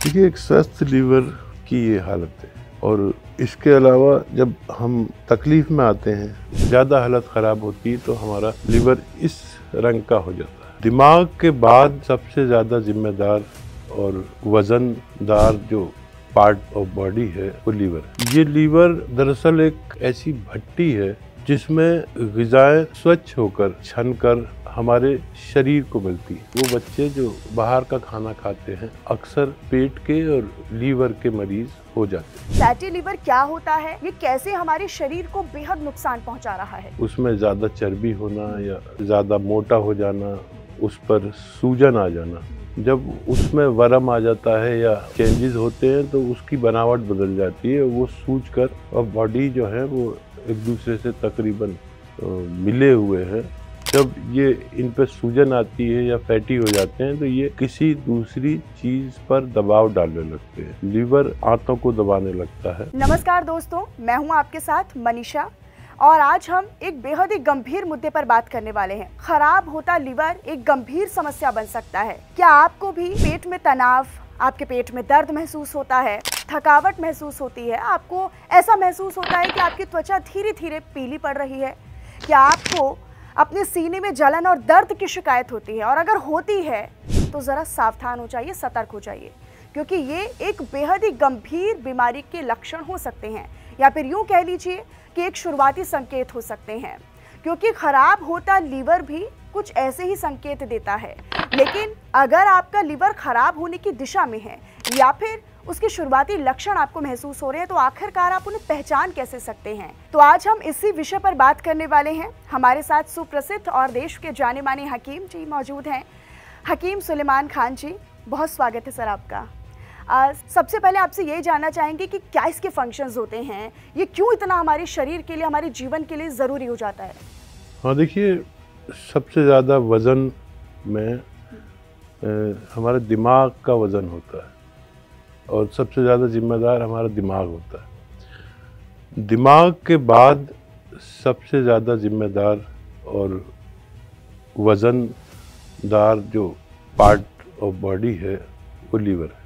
देखिए, एक स्वस्थ लीवर की ये हालत है और इसके अलावा जब हम तकलीफ़ में आते हैं, ज़्यादा हालत ख़राब होती है तो हमारा लीवर इस रंग का हो जाता है। दिमाग के बाद सबसे ज़्यादा ज़िम्मेदार और वज़नदार जो पार्ट ऑफ बॉडी है वो लीवर है। ये लीवर दरअसल एक ऐसी भट्टी है जिसमें ग़िज़ाएँ स्वच्छ होकर छनकर हमारे शरीर को मिलती है। वो बच्चे जो बाहर का खाना खाते हैं अक्सर पेट के और लीवर के मरीज हो जाते हैं। फैटी लीवर क्या होता है, ये कैसे हमारे शरीर को बेहद नुकसान पहुंचा रहा है? उसमें ज़्यादा चर्बी होना या ज़्यादा मोटा हो जाना, उस पर सूजन आ जाना, जब उसमें वरम आ जाता है या चेंजेस होते हैं तो उसकी बनावट बदल जाती है। वो सूज कर और बॉडी जो है वो एक दूसरे से तकरीबन मिले हुए हैं। जब ये इन पर सूजन आती है या फैटी हो जाते हैं तो ये किसी दूसरी चीज पर दबाव डालने लगते हैं। लीवर आंतों को दबाने लगता है। नमस्कार दोस्तों, मैं हूं आपके साथ मनीषा और आज हम एक बेहद ही गंभीर मुद्दे पर बात करने वाले हैं। खराब होता लीवर एक गंभीर समस्या बन सकता है। क्या आपको भी पेट में तनाव, आपके पेट में दर्द महसूस होता है, थकावट महसूस होती है, आपको ऐसा महसूस होता है कि आपकी त्वचा धीरे धीरे पीली पड़ रही है? क्या आपको अपने सीने में जलन और दर्द की शिकायत होती है? और अगर होती है तो ज़रा सावधान हो जाइए, सतर्क हो जाइए, क्योंकि ये एक बेहद ही गंभीर बीमारी के लक्षण हो सकते हैं, या फिर यूँ कह लीजिए कि एक शुरुआती संकेत हो सकते हैं। क्योंकि खराब होता लीवर भी कुछ ऐसे ही संकेत देता है। लेकिन अगर आपका लीवर खराब होने की दिशा में है या फिर उसके शुरुआती लक्षण आपको महसूस हो रहे हैं, तो आखिरकार आप उन्हें पहचान कैसे सकते हैं? तो आज हम इसी विषय पर बात करने वाले हैं। हमारे साथ सुप्रसिद्ध और देश के जाने माने हकीम जी मौजूद हैं। हकीम सुलेमान खान जी, बहुत स्वागत है सर आपका। सबसे पहले आपसे यही जानना चाहेंगे कि क्या इसके फंक्शंस होते हैं, ये क्यों इतना हमारे शरीर के लिए, हमारे जीवन के लिए ज़रूरी हो जाता है? हाँ, देखिए, सबसे ज़्यादा वज़न में हमारे दिमाग का वज़न होता है और सबसे ज़्यादा जिम्मेदार हमारा दिमाग होता है। दिमाग के बाद सबसे ज़्यादा जिम्मेदार और वज़नदार जो पार्ट ऑफ बॉडी है वो लीवर है।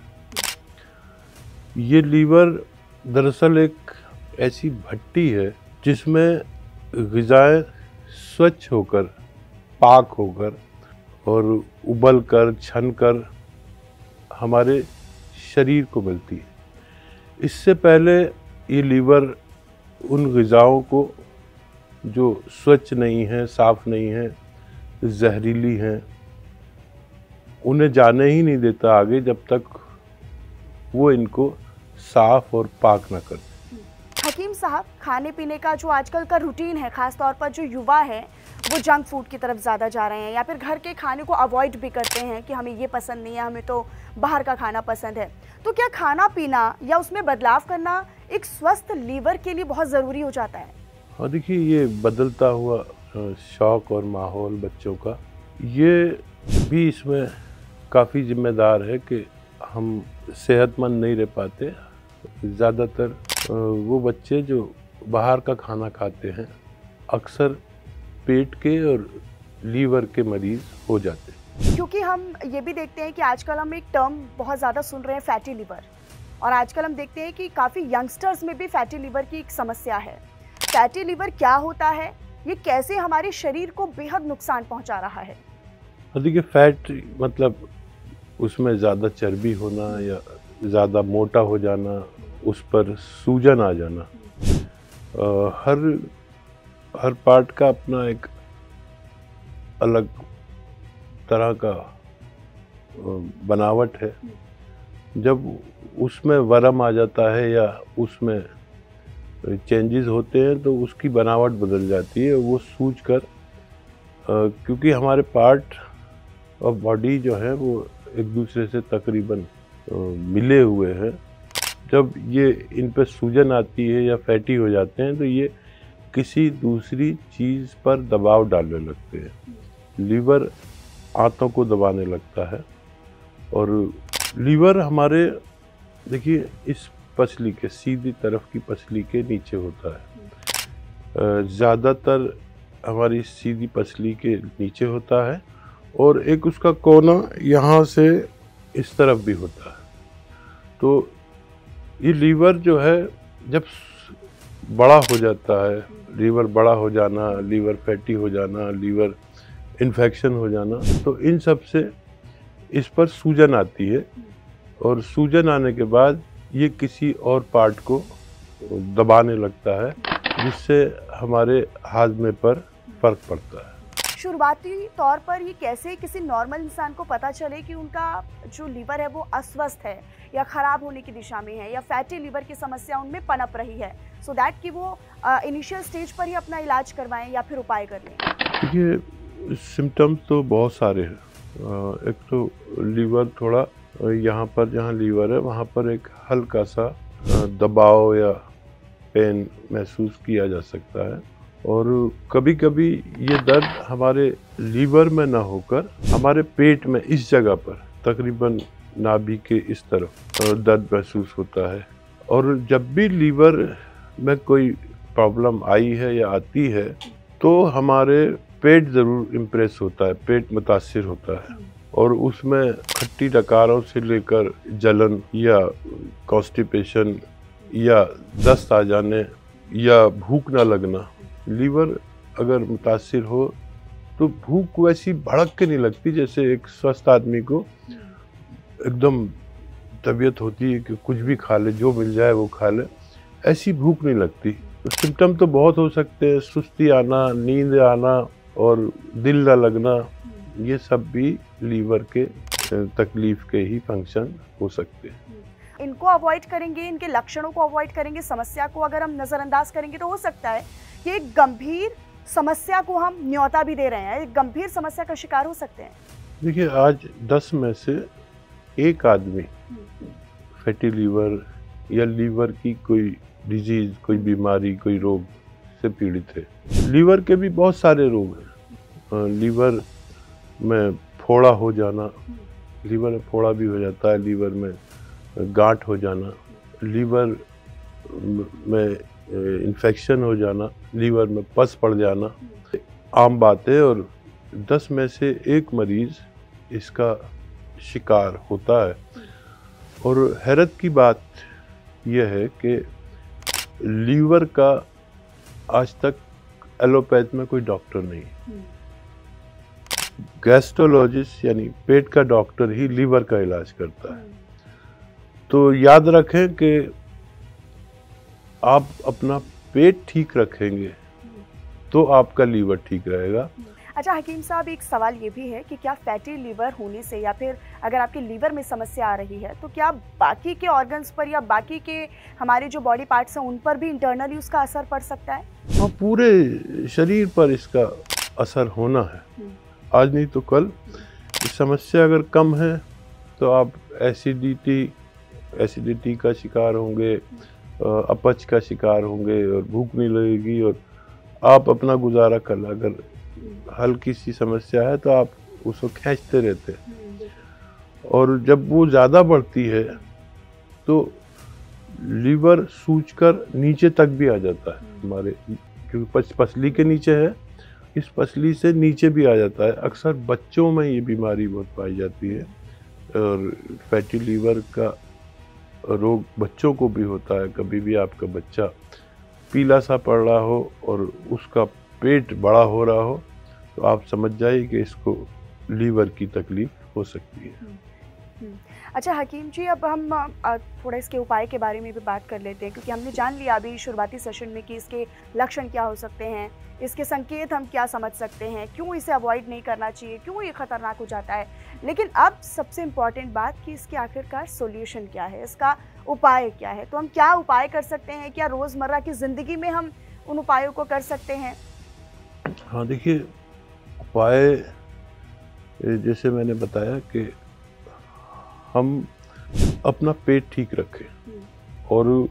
ये लीवर दरअसल एक ऐसी भट्टी है जिसमें ग़िज़ाएँ स्वच्छ होकर, पाक होकर और उबल कर, छन कर हमारे शरीर को मिलती है। इससे पहले ये लीवर उन ग़िज़ाओं को जो स्वच्छ नहीं हैं, साफ़ नहीं हैं, जहरीली हैं, उन्हें जाने ही नहीं देता आगे जब तक वो इनको साफ़ और पाक ना कर। हकीम साहब, खाने पीने का जो आजकल का रूटीन है, ख़ास तौर पर जो युवा है वो जंक फूड की तरफ ज़्यादा जा रहे हैं या फिर घर के खाने को अवॉइड भी करते हैं कि हमें ये पसंद नहीं है, हमें तो बाहर का खाना पसंद है। तो क्या खाना पीना या उसमें बदलाव करना एक स्वस्थ लीवर के लिए बहुत ज़रूरी हो जाता है? हाँ, देखिए, ये बदलता हुआ शौक़ और माहौल बच्चों का, ये भी इसमें काफ़ी ज़िम्मेदार है कि हम सेहतमंद नहीं रह पाते। ज़्यादातर वो बच्चे जो बाहर का खाना खाते हैं अक्सर पेट के और लीवर के मरीज़ हो जाते हैं। क्योंकि हम ये भी देखते हैं कि आजकल हम एक टर्म बहुत ज़्यादा सुन रहे हैं, फैटी लीवर, और आजकल हम देखते हैं कि काफ़ी यंगस्टर्स में भी फैटी लीवर की एक समस्या है। फैटी लीवर क्या होता है, ये कैसे हमारे शरीर को बेहद नुकसान पहुंचा रहा है? देखिए, फैट मतलब उसमें ज़्यादा चर्बी होना या ज़्यादा मोटा हो जाना, उस पर सूजन आ जाना। हर पार्ट का अपना एक अलग तरह का बनावट है। जब उसमें वरम आ जाता है या उसमें चेंजेस होते हैं तो उसकी बनावट बदल जाती है। वो सूज कर, क्योंकि हमारे पार्ट ऑफ बॉडी जो है वो एक दूसरे से तकरीबन मिले हुए हैं। जब ये इन पर सूजन आती है या फैटी हो जाते हैं तो ये किसी दूसरी चीज़ पर दबाव डालने लगते हैं। लीवर आंतों को दबाने लगता है और लीवर हमारे, देखिए, इस पसली के सीधी तरफ की पसली के नीचे होता है। ज़्यादातर हमारी सीधी पसली के नीचे होता है और एक उसका कोना यहाँ से इस तरफ भी होता है। तो ये लीवर जो है जब बड़ा हो जाता है, लीवर बड़ा हो जाना, लीवर फैटी हो जाना, लीवर इन्फेक्शन हो जाना, तो इन सब से इस पर सूजन आती है और सूजन आने के बाद ये किसी और पार्ट को दबाने लगता है, जिससे हमारे हाजमे पर फर्क पड़ता है। शुरुआती तौर पर ये कैसे किसी नॉर्मल इंसान को पता चले कि उनका जो लीवर है वो अस्वस्थ है या खराब होने की दिशा में है या फैटी लीवर की समस्या उनमें पनप रही है, सो दैट कि वो इनिशियल स्टेज पर ही अपना इलाज करवाएं या फिर उपाय कर लें? देखिए, सिम्टम्स तो बहुत सारे हैं। एक तो लीवर थोड़ा यहाँ पर, जहाँ लीवर है वहाँ पर एक हल्का सा दबाव या पेन महसूस किया जा सकता है, और कभी कभी ये दर्द हमारे लीवर में ना होकर हमारे पेट में इस जगह पर तकरीबन नाभि के इस तरफ दर्द महसूस होता है। और जब भी लीवर में कोई प्रॉब्लम आई है या आती है तो हमारे पेट ज़रूर इम्प्रेस होता है, पेट मुतासिर होता है, और उसमें खट्टी डकारों से लेकर जलन या कॉन्स्टिपेशन या दस्त आ जाने या भूख ना लगना। लीवर अगर मुतासिर हो तो भूख वैसी भड़क के नहीं लगती जैसे एक स्वस्थ आदमी को एकदम तबीयत होती है कि कुछ भी खा ले, जो मिल जाए वो खा ले, ऐसी भूख नहीं लगती। तो सिम्टम तो बहुत हो सकते हैं, सुस्ती आना, नींद आना और दिल ना लगना, ये सब भी लीवर के तकलीफ के ही फंक्शन हो सकते हैं। इनको अवॉइड करेंगे, इनके लक्षणों को अवॉइड करेंगे, समस्या को अगर हम नज़रअंदाज करेंगे तो हो सकता है कि एक गंभीर समस्या को हम न्योता भी दे रहे हैं, एक गंभीर समस्या का शिकार हो सकते हैं। देखिए, आज 10 में से एक आदमी फैटी लीवर या लीवर की कोई डिजीज, कोई बीमारी, कोई रोग से पीड़ित है। लीवर के भी बहुत सारे रोग हैं। लीवर में फोड़ा हो जाना, लीवर में फोड़ा भी हो जाता है, लीवर में गांठ हो जाना, लीवर में इन्फेक्शन हो जाना, लीवर में पस पड़ जाना, आम बात है। और 10 में से एक मरीज इसका शिकार होता है। और हैरत की बात यह है कि लीवर का आज तक एलोपैथ में कोई डॉक्टर नहीं, गैस्ट्रोलॉजिस्ट यानी पेट का डॉक्टर ही लीवर का इलाज करता है। तो याद रखें कि आप अपना पेट ठीक रखेंगे तो आपका लीवर ठीक रहेगा। अच्छा हकीम साहब, एक सवाल ये भी है कि क्या फैटी लीवर होने से या फिर अगर आपके लीवर में समस्या आ रही है तो क्या बाकी के ऑर्गन्स पर या बाकी के हमारे जो बॉडी पार्ट्स हैं उन पर भी इंटरनली उसका असर पड़ सकता है? हाँ, पूरे शरीर पर इसका असर होना है। आज नहीं तो कल समस्या अगर कम है तो आप एसिडिटी का शिकार होंगे, अपच का शिकार होंगे और भूख नहीं लगेगी और आप अपना गुजारा कर। अगर हल्की सी समस्या है तो आप उसको खींचते रहते हैं, और जब वो ज़्यादा बढ़ती है तो लीवर सूजकर नीचे तक भी आ जाता है हमारे, क्योंकि पसली के नीचे है, इस पसली से नीचे भी आ जाता है। अक्सर बच्चों में ये बीमारी बहुत पाई जाती है, और फैटी लीवर का रोग बच्चों को भी होता है। कभी भी आपका बच्चा पीला सा पड़ रहा हो और उसका पेट बड़ा हो रहा हो तो आप समझ जाइए कि इसको लीवर की तकलीफ हो सकती है। अच्छा हकीम जी, अब हम थोड़ा इसके उपाय के बारे में भी बात कर लेते हैं, क्योंकि हमने जान लिया अभी शुरुआती सेशन में कि इसके लक्षण क्या हो सकते हैं, इसके संकेत हम क्या समझ सकते हैं, क्यों इसे अवॉइड नहीं करना चाहिए, क्यों ये खतरनाक हो जाता है। लेकिन अब सबसे इम्पॉर्टेंट बात कि इसके आखिरकार सॉल्यूशन क्या है, इसका उपाय क्या है। तो हम क्या उपाय कर सकते हैं, क्या रोज़मर्रा की ज़िंदगी में हम उन उपायों को कर सकते हैं? हाँ, देखिए, उपाय जैसे मैंने बताया कि हम अपना पेट ठीक रखें और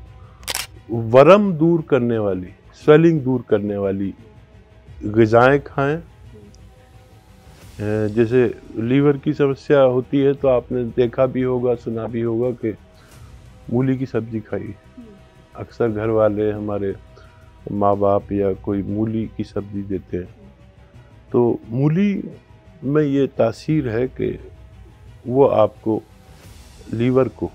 वरम दूर करने वाली, स्वेलिंग दूर करने वाली ग़िज़ाएँ खाएं। जैसे लीवर की समस्या होती है तो आपने देखा भी होगा, सुना भी होगा कि मूली की सब्ज़ी खाई। अक्सर घर वाले, हमारे माँ बाप या कोई मूली की सब्ज़ी देते हैं। तो मूली में ये तासीर है कि वो आपको लीवर को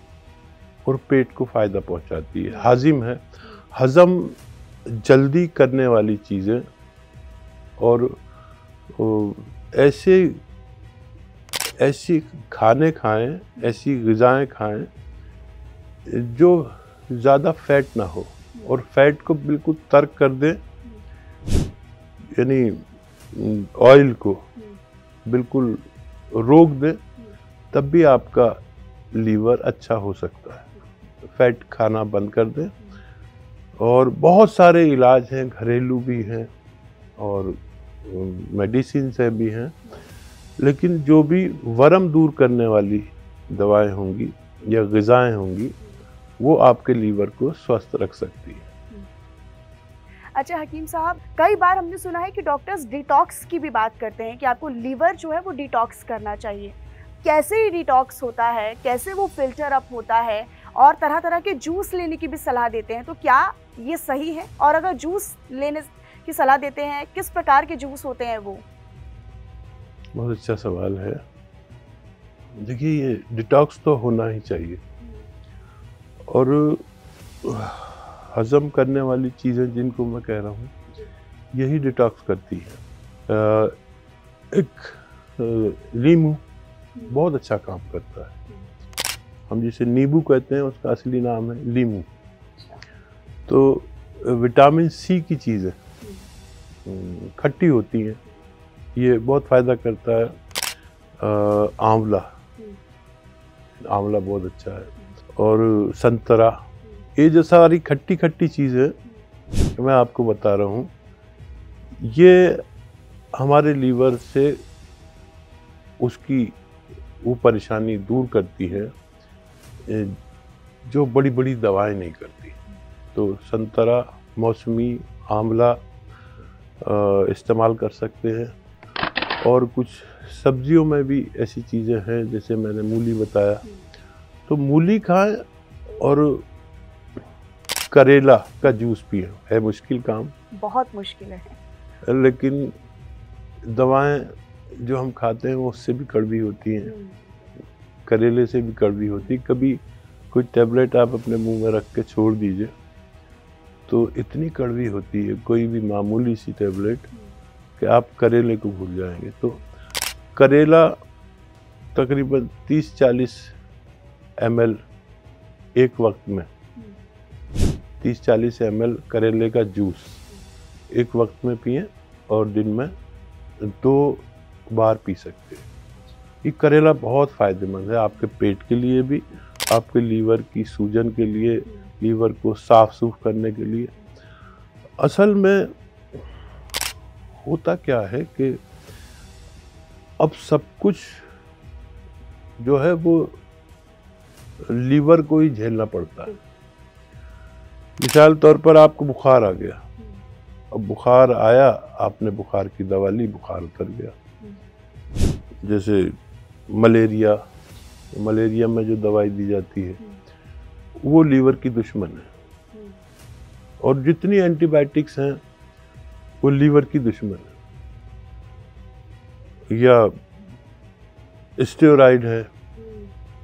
और पेट को फ़ायदा पहुंचाती है। हाजिम है, हज़म जल्दी करने वाली चीज़ें, और ऐसी खाने खाएं, ऐसी ग़िज़ाएँ खाएं जो ज़्यादा फैट ना हो, और फैट को बिल्कुल तर्क कर दें, यानी ऑयल को बिल्कुल रोक दें, तब भी आपका लीवर अच्छा हो सकता है। फैट खाना बंद कर दें। और बहुत सारे इलाज हैं, घरेलू भी हैं और मेडिसिन से भी हैं, लेकिन जो भी वरम दूर करने वाली दवाएं होंगी या ग़िज़ाएँ होंगी, वो आपके लीवर को स्वस्थ रख सकती है। अच्छा हकीम साहब, कई बार हमने सुना है कि डॉक्टर्स डिटॉक्स की भी बात करते हैं कि आपको लीवर जो है वो डिटॉक्स करना चाहिए। कैसे डिटॉक्स होता है, कैसे वो फिल्टर अप होता है, और तरह तरह के जूस लेने की भी सलाह देते हैं, तो क्या ये सही है? और अगर जूस लेने की सलाह देते हैं, किस प्रकार के जूस होते हैं वो? बहुत अच्छा सवाल है। देखिए, ये डिटॉक्स तो होना ही चाहिए, और हज़म करने वाली चीज़ें जिनको मैं कह रहा हूँ, यही डिटॉक्स करती है। एक नींबू बहुत अच्छा काम करता है। हम जिसे नींबू कहते हैं, उसका असली नाम है लीमू। तो विटामिन सी की चीज़ें खट्टी होती हैं, ये बहुत फ़ायदा करता है। आंवला बहुत अच्छा है, और संतरा, ये जो सारी खट्टी खट्टी चीज़ें मैं आपको बता रहा हूँ, ये हमारे लीवर से उसकी वो परेशानी दूर करती है जो बड़ी बड़ी दवाएं नहीं करती। तो संतरा, मौसमी, आंवला इस्तेमाल कर सकते हैं। और कुछ सब्जियों में भी ऐसी चीज़ें हैं, जैसे मैंने मूली बताया, तो मूली खाएं, और करेला का जूस पिए। है मुश्किल काम, बहुत मुश्किल है, लेकिन दवाएं जो हम खाते हैं वो उससे भी कड़वी होती हैं, करेले से भी कड़वी होती है। कभी कोई टैबलेट आप अपने मुंह में रख के छोड़ दीजिए तो इतनी कड़वी होती है कोई भी मामूली सी टैबलेट कि आप करेले को भूल जाएंगे। तो करेला तकरीबन 30-40 ml एक वक्त में, 30-40 ml करेले का जूस एक वक्त में पिएं, और दिन में 2 बार पी सकते हैं। ये करेला बहुत फ़ायदेमंद है आपके पेट के लिए भी, आपके लीवर की सूजन के लिए, लीवर को साफ सूफ करने के लिए। असल में होता क्या है कि अब सब कुछ जो है वो लीवर को ही झेलना पड़ता है। मिसाल तौर पर आपको बुखार आ गया, अब बुखार आया, आपने बुखार की दवा ली, बुखार उतर गया। जैसे मलेरिया में जो दवाई दी जाती है वो लीवर की दुश्मन है, और जितनी एंटीबायोटिक्स हैं वो लीवर की दुश्मन है। या स्टेरॉइड है,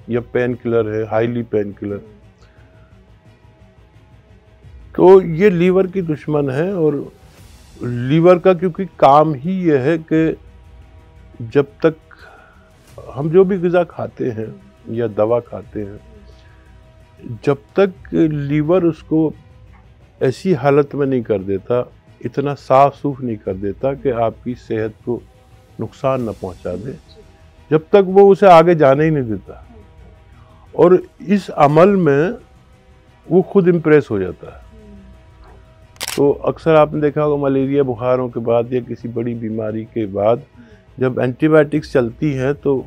या पेन किलर है, हाईली पेन किलर, तो ये लीवर की दुश्मन है। और लीवर का क्योंकि काम ही यह है कि जब तक हम जो भी ग़िज़ा खाते हैं या दवा खाते हैं, जब तक लीवर उसको ऐसी हालत में नहीं कर देता, इतना साफ सूफ नहीं कर देता कि आपकी सेहत को नुकसान न पहुंचा दे, जब तक वो उसे आगे जाने ही नहीं देता। और इस अमल में वो खुद इम्प्रेस हो जाता है। तो अक्सर आपने देखा होगा मलेरिया बुखारों के बाद या किसी बड़ी बीमारी के बाद जब एंटीबायोटिक्स चलती हैं तो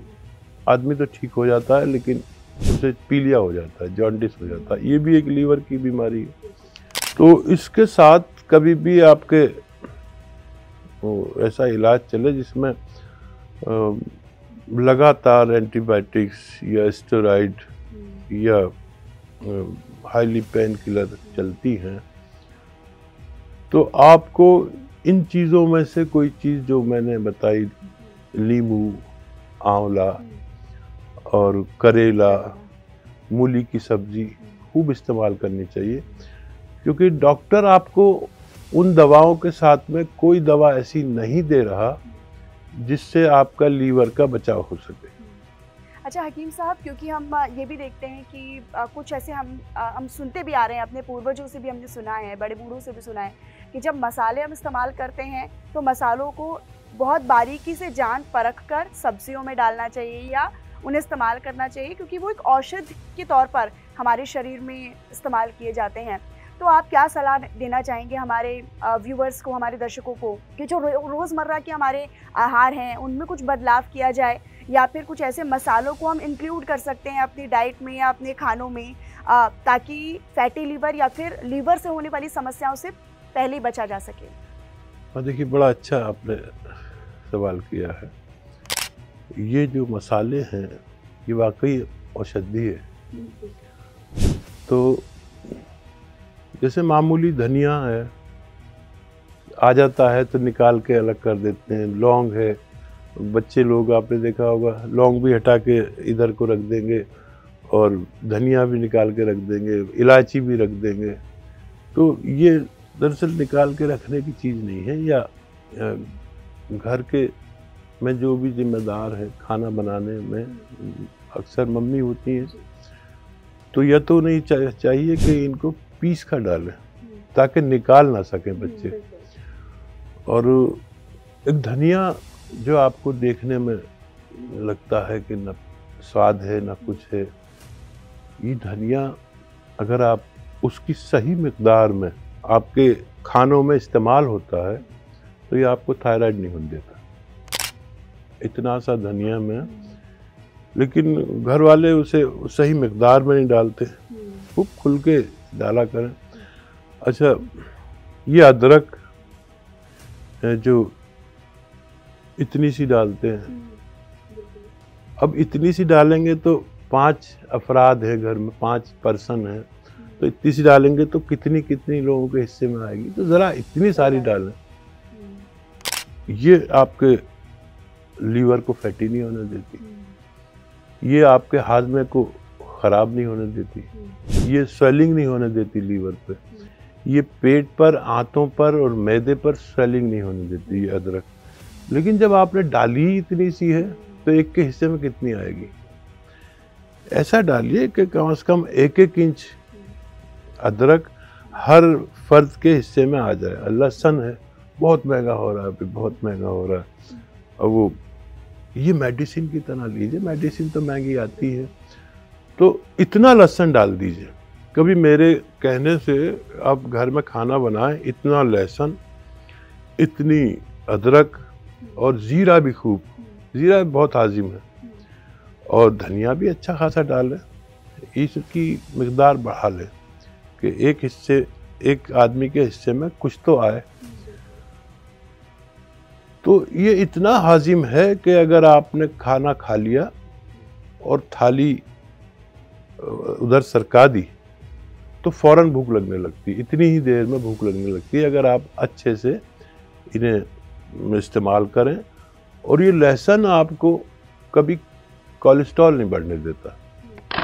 आदमी तो ठीक हो जाता है, लेकिन उसे पीलिया हो जाता है, जॉन्डिस हो जाता है। ये भी एक लीवर की बीमारी है। तो इसके साथ कभी भी आपके ऐसा इलाज चले जिसमें लगातार एंटीबायोटिक्स या स्टेरॉइड या हाईली पेन किलर चलती हैं, तो आपको इन चीज़ों में से कोई चीज़ जो मैंने बताई, नींबू, आंवला और करेला, मूली की सब्जी खूब इस्तेमाल करनी चाहिए, क्योंकि डॉक्टर आपको उन दवाओं के साथ में कोई दवा ऐसी नहीं दे रहा जिससे आपका लीवर का बचाव हो सके। अच्छा हकीम साहब, क्योंकि हम ये भी देखते हैं कि कुछ ऐसे हम सुनते भी आ रहे हैं, अपने पूर्वजों से भी हमने सुना है, बड़े बूढ़ों से भी सुना है कि जब मसाले हम इस्तेमाल करते हैं तो मसालों को बहुत बारीकी से जान परख कर सब्जियों में डालना चाहिए या उन्हें इस्तेमाल करना चाहिए, क्योंकि वो एक औषधि के तौर पर हमारे शरीर में इस्तेमाल किए जाते हैं। तो आप क्या सलाह देना चाहेंगे हमारे व्यूवर्स को, हमारे दर्शकों को, कि जो रोज़मर्रा के हमारे आहार हैं उनमें कुछ बदलाव किया जाए, या फिर कुछ ऐसे मसालों को हम इंक्लूड कर सकते हैं अपनी डाइट में या अपने खानों में, ताकि फैटी लीवर या फिर लीवर से होने वाली समस्याओं से पहले बचा जा सके? और देखिए, बड़ा अच्छा आपने सवाल किया है। ये जो मसाले हैं ये वाकई औषधि है। तो जैसे मामूली धनिया है, आ जाता है तो निकाल के अलग कर देते हैं। लौंग है, बच्चे लोग आपने देखा होगा लौंग भी हटा के इधर को रख देंगे और धनिया भी निकाल के रख देंगे, इलायची भी रख देंगे। तो ये दरअसल निकाल के रखने की चीज़ नहीं है, या घर के में जो भी जिम्मेदार है खाना बनाने में, अक्सर मम्मी होती हैं, तो यह तो नहीं चाहिए कि इनको पीस कर डालें ताकि निकाल ना सकें बच्चे। और एक धनिया जो आपको देखने में लगता है कि न स्वाद है न कुछ है, ये धनिया अगर आप उसकी सही मिकदार में आपके खानों में इस्तेमाल होता है तो ये आपको थायराइड नहीं होने देता, इतना सा धनिया में। लेकिन घर वाले उसे सही मिकदार में नहीं डालते, खूब खुल के डाला करें। अच्छा, ये अदरक जो इतनी सी डालते हैं, अब इतनी सी डालेंगे तो 5 अफराद हैं घर में, 5 पर्सन हैं, तो इतनी सी डालेंगे तो कितनी कितनी लोगों के हिस्से में आएगी। तो ज़रा इतनी सारी डालें, ये आपके लीवर को फैटी नहीं होने देती, ये आपके हाजमे को ख़राब नहीं होने देती, ये स्वेलिंग नहीं होने देती लीवर पे, ये पेट पर, आंतों पर और मैदे पर स्वेलिंग नहीं होने देती ये अदरक। लेकिन जब आपने डाली इतनी सी है तो एक के हिस्से में कितनी आएगी? ऐसा डालिए कि कम से कम 1-1 इंच अदरक हर फर्द के हिस्से में आ जाए। लहसुन है, बहुत महंगा हो रहा है अभी, बहुत महंगा हो रहा है। और वो ये मेडिसिन की तरह लीजिए, मेडिसिन तो महंगी आती है, तो इतना लहसुन डाल दीजिए। कभी मेरे कहने से आप घर में खाना बनाएं, इतना लहसुन, इतनी अदरक और ज़ीरा भी खूब, ज़ीरा बहुत हाजिम है, और धनिया भी अच्छा खासा डालें। इसकी मिकदार बढ़ा लें कि एक आदमी के हिस्से में कुछ तो आए। तो ये इतना हाजिम है कि अगर आपने खाना खा लिया और थाली उधर सरका दी तो फ़ौरन भूख लगने लगती, इतनी ही देर में भूख लगने लगती है अगर आप अच्छे से इन्हें इस्तेमाल करें। और ये लहसुन आपको कभी कोलेस्ट्रॉल नहीं बढ़ने देता।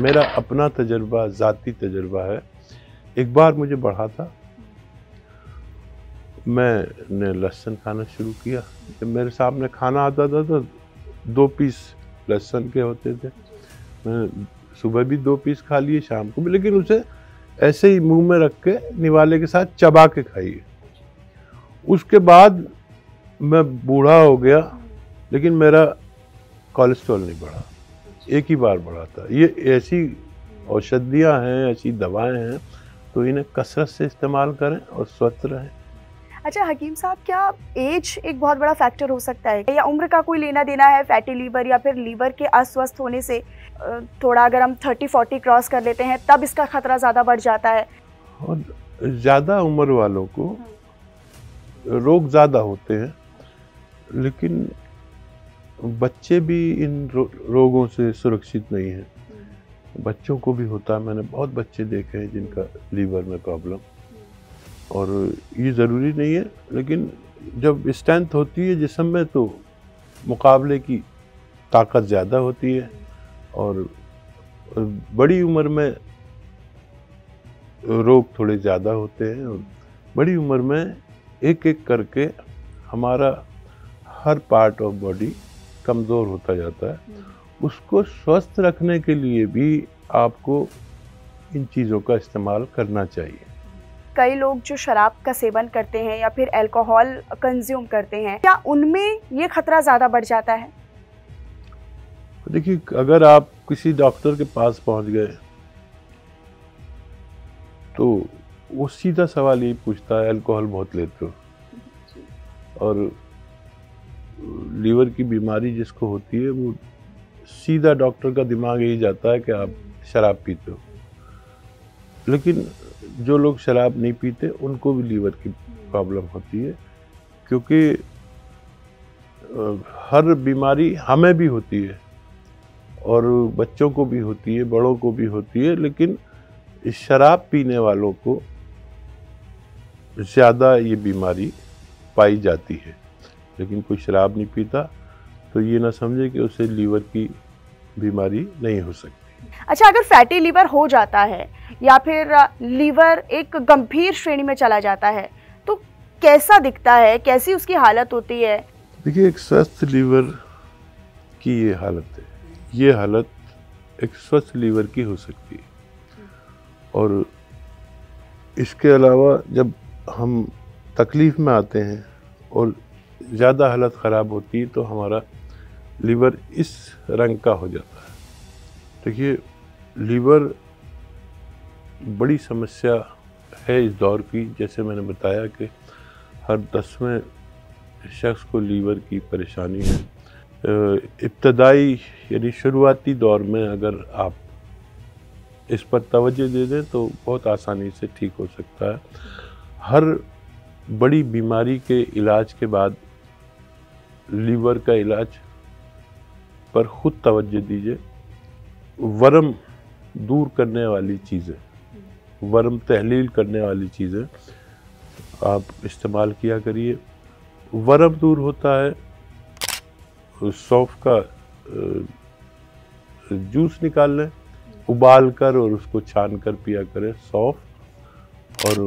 मेरा अपना तजर्बा, ज़ाती तजर्बा है। एक बार मुझे बढ़ा था, मैंने लहसुन खाना शुरू किया। जब मेरे सामने खाना आता था तो 2 पीस लहसुन के होते थे। मैंने सुबह भी 2 पीस खा लिए, शाम को भी, लेकिन उसे ऐसे ही मुंह में रख के निवाले के साथ चबा के खाइए। उसके बाद मैं बूढ़ा हो गया, लेकिन मेरा कोलेस्ट्रॉल नहीं बढ़ा, एक ही बार बढ़ा था। ये ऐसी औषधियाँ हैं, ऐसी दवाएं हैं, तो इन्हें कसरत से इस्तेमाल करें और स्वस्थ रहें। अच्छा हकीम साहब, क्या एज एक बहुत बड़ा फैक्टर हो सकता है, या उम्र का कोई लेना देना है फैटी लीवर या फिर लीवर के अस्वस्थ होने से? थोड़ा अगर हम 30-40 क्रॉस कर लेते हैं तब इसका खतरा ज़्यादा बढ़ जाता है। और ज़्यादा उम्र वालों को रोग ज़्यादा होते हैं, लेकिन बच्चे भी इन रोगों से सुरक्षित नहीं हैं। बच्चों को भी होता है, मैंने बहुत बच्चे देखे हैं जिनका लीवर में प्रॉब्लम। और ये ज़रूरी नहीं है, लेकिन जब स्ट्रेंथ होती है जिस्म में तो मुकाबले की ताकत ज़्यादा होती है और बड़ी उम्र में रोग थोड़े ज़्यादा होते हैं और बड़ी उम्र में एक एक करके हमारा हर पार्ट ऑफ बॉडी कमज़ोर होता जाता है। उसको स्वस्थ रखने के लिए भी आपको इन चीज़ों का इस्तेमाल करना चाहिए। कई लोग जो शराब का सेवन करते हैं या फिर अल्कोहल कंज्यूम करते हैं, क्या उनमें ये खतरा ज़्यादा बढ़ जाता है? देखिए, अगर आप किसी डॉक्टर के पास पहुंच गए तो वो सीधा सवाल यही पूछता है, अल्कोहल बहुत लेते हो? और लीवर की बीमारी जिसको होती है वो सीधा डॉक्टर का दिमाग यही जाता है कि आप शराब पीते हो। लेकिन जो लोग शराब नहीं पीते उनको भी लीवर की प्रॉब्लम होती है, क्योंकि हर बीमारी हमें भी होती है और बच्चों को भी होती है, बड़ों को भी होती है, लेकिन शराब पीने वालों को ज़्यादा ये बीमारी पाई जाती है। लेकिन कोई शराब नहीं पीता तो ये ना समझे कि उसे लीवर की बीमारी नहीं हो सकती। अच्छा, अगर फैटी लीवर हो जाता है या फिर लीवर एक गंभीर श्रेणी में चला जाता है तो कैसा दिखता है, कैसी उसकी हालत होती है? देखिए, एक स्वस्थ लीवर की ये हालत है, ये हालत एक स्वस्थ लीवर की हो सकती है। और इसके अलावा जब हम तकलीफ़ में आते हैं और ज़्यादा हालत ख़राब होती है तो हमारा लीवर इस रंग का हो जाता है। देखिए, लीवर बड़ी समस्या है इस दौर की। जैसे मैंने बताया कि हर 10वें शख्स को लीवर की परेशानी है। इब्तदाई यानी शुरुआती दौर में अगर आप इस पर तवज्जो दे दें तो बहुत आसानी से ठीक हो सकता है। हर बड़ी बीमारी के इलाज के बाद लीवर का इलाज पर ख़ुद तवज्जो दीजिए। वर्म दूर करने वाली चीज़ें, वर्म तहलील करने वाली चीज़ें आप इस्तेमाल किया करिए। वर्म दूर होता है, सौंफ का जूस निकाल लें, उबाल कर और उसको छान कर पिया करें। सौंफ और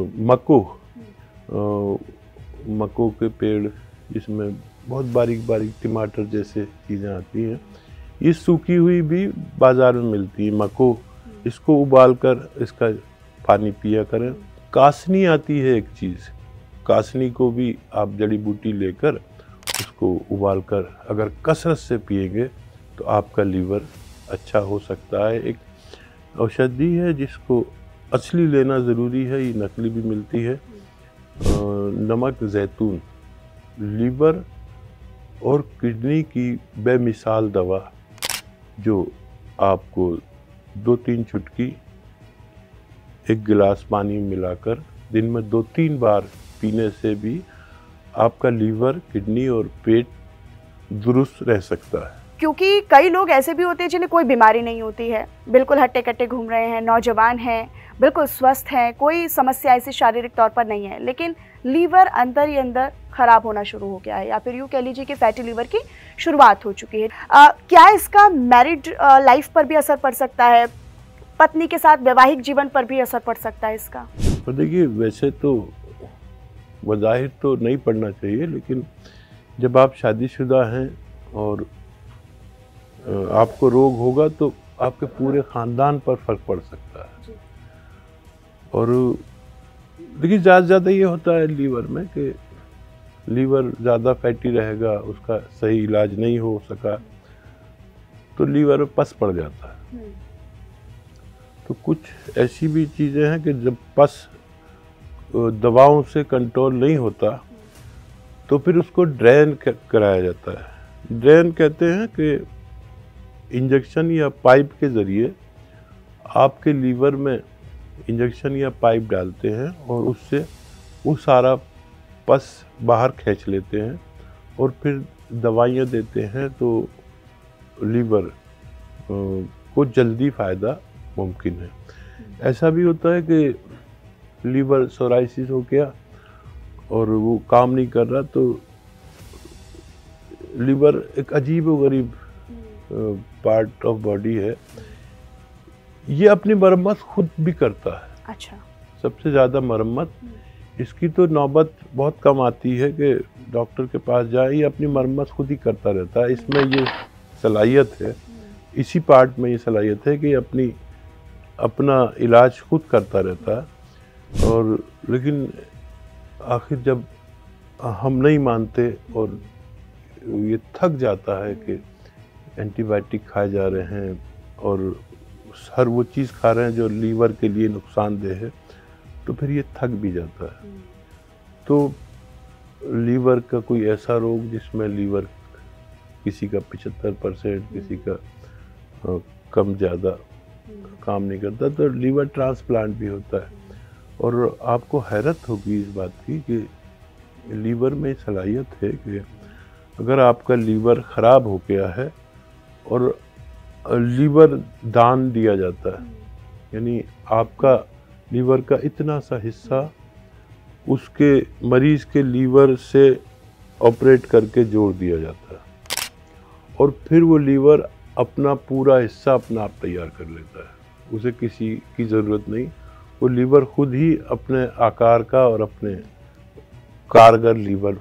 मको के पेड़, जिसमें बहुत बारीक बारीक टमाटर जैसे चीज़ें आती हैं, ये सूखी हुई भी बाज़ार में मिलती है। मको, इसको उबाल कर इसका पानी पिया करें। कासनी आती है एक चीज़, कासनी को भी आप जड़ी बूटी लेकर उसको उबाल कर अगर कसरत से पिएंगे तो आपका लीवर अच्छा हो सकता है। एक औषधि है जिसको असली लेना ज़रूरी है, ये नकली भी मिलती है। नमक ज़ैतून लीवर और किडनी की बेमिसाल दवा, जो आपको 2-3 चुटकी एक गिलास पानी में मिलाकर दिन में 2-3 बार पीने से भी आपका लीवर, किडनी और पेट दुरुस्त रह सकता है। क्योंकि कई लोग ऐसे भी होते हैं जिन्हें कोई बीमारी नहीं होती है, बिल्कुल हट्टे कट्टे घूम रहे हैं, नौजवान हैं, बिल्कुल स्वस्थ हैं, कोई समस्या ऐसी शारीरिक तौर पर नहीं है, लेकिन लीवर अंदर ही अंदर ख़राब होना शुरू हो गया है, या फिर यूँ कह लीजिए कि फैटी लीवर की शुरुआत हो चुकी है। क्या इसका मैरिड लाइफ पर भी असर पड़ सकता है? पत्नी के साथ वैवाहिक जीवन पर भी असर पड़ सकता है इसका? तो देखिए, वैसे तो वज़ाहिर तो नहीं पड़ना चाहिए, लेकिन जब आप शादीशुदा हैं और आपको रोग होगा तो आपके पूरे ख़ानदान पर फ़र्क पड़ सकता है। और देखिए, ज़्यादा ये होता है लीवर में कि लीवर ज़्यादा फैटी रहेगा, उसका सही इलाज नहीं हो सका तो लीवर में पस पड़ जाता है। तो कुछ ऐसी भी चीज़ें हैं कि जब पस दवाओं से कंट्रोल नहीं होता तो फिर उसको ड्रेन कराया जाता है। ड्रेन कहते हैं कि इंजेक्शन या पाइप के ज़रिए आपके लीवर में इंजेक्शन या पाइप डालते हैं और उससे वो सारा पस बाहर खींच लेते हैं और फिर दवाइयाँ देते हैं, तो लीवर को जल्दी फ़ायदा मुमकिन है। ऐसा भी होता है कि लीवर सोराइसिस हो गया और वो काम नहीं कर रहा, तो लीवर एक अजीब व गरीब पार्ट ऑफ बॉडी है। ये अपनी मरम्मत खुद भी करता है। अच्छा। सबसे ज़्यादा मरम्मत इसकी तो नौबत बहुत कम आती है कि डॉक्टर के पास जाए, ये अपनी मरम्मत खुद ही करता रहता है। इसमें ये सलाहियत है, इसी पार्ट में ये सलाहियत है कि अपना इलाज खुद करता रहता है। और लेकिन आखिर जब हम नहीं मानते और ये थक जाता है कि एंटीबायोटिक खाए जा रहे हैं और हर वो चीज़ खा रहे हैं जो लीवर के लिए नुकसानदेह है, तो फिर ये थक भी जाता है। तो लीवर का कोई ऐसा रोग जिसमें लीवर किसी का 75%, किसी का कम ज़्यादा काम नहीं करता, तो लीवर ट्रांसप्लांट भी होता है। और आपको हैरत होगी इस बात की कि लीवर में सलाहियत है कि अगर आपका लीवर ख़राब हो गया है और लीवर दान दिया जाता है, यानी आपका लीवर का इतना सा हिस्सा उसके मरीज़ के लीवर से ऑपरेट करके जोड़ दिया जाता है और फिर वो लीवर अपना पूरा हिस्सा अपना आप तैयार कर लेता है। उसे किसी की ज़रूरत नहीं, वो लीवर खुद ही अपने आकार का और अपने कारगर लीवर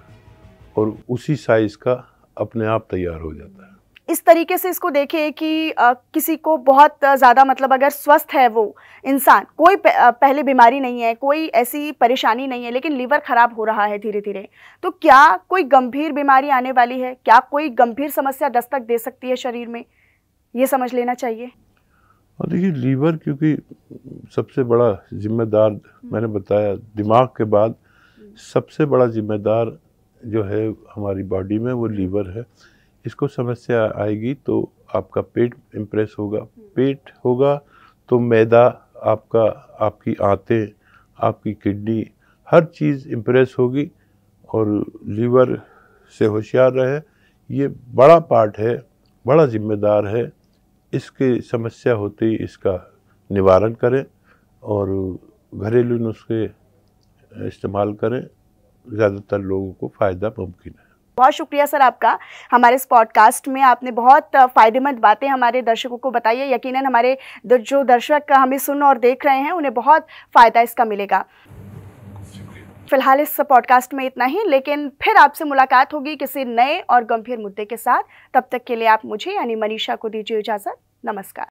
और उसी साइज़ का अपने आप तैयार हो जाता है। इस तरीके से इसको देखें कि किसी को बहुत ज़्यादा मतलब अगर स्वस्थ है वो इंसान, कोई पहले बीमारी नहीं है, कोई ऐसी परेशानी नहीं है, लेकिन लीवर ख़राब हो रहा है धीरे धीरे, तो क्या कोई गंभीर बीमारी आने वाली है? क्या कोई गंभीर समस्या दस्तक दे सकती है शरीर में? ये समझ लेना चाहिए। और देखिए, लीवर क्योंकि सबसे बड़ा जिम्मेदार, मैंने बताया, दिमाग के बाद सबसे बड़ा जिम्मेदार जो है हमारी बॉडी में वो लीवर है। इसको समस्या आएगी तो आपका पेट इम्प्रेस होगा, पेट होगा तो मैदा, आपकी आंतें, आपकी किडनी, हर चीज़ इम्प्रेस होगी। और लीवर से होशियार रहे, ये बड़ा पार्ट है, बड़ा जिम्मेदार है। इसकी समस्या होते ही इसका निवारण करें और घरेलू नुस्खे इस्तेमाल करें, ज़्यादातर लोगों को फ़ायदा मुमकिन है। बहुत शुक्रिया सर आपका। हमारे इस पॉडकास्ट में आपने बहुत फ़ायदेमंद बातें हमारे दर्शकों को बताई है। यकीनन हमारे जो दर्शक हमें सुन और देख रहे हैं उन्हें बहुत फ़ायदा इसका मिलेगा। फिलहाल इस पॉडकास्ट में इतना ही, लेकिन फिर आपसे मुलाकात होगी किसी नए और गंभीर मुद्दे के साथ। तब तक के लिए आप मुझे यानी मनीषा को दीजिए इजाज़त। नमस्कार।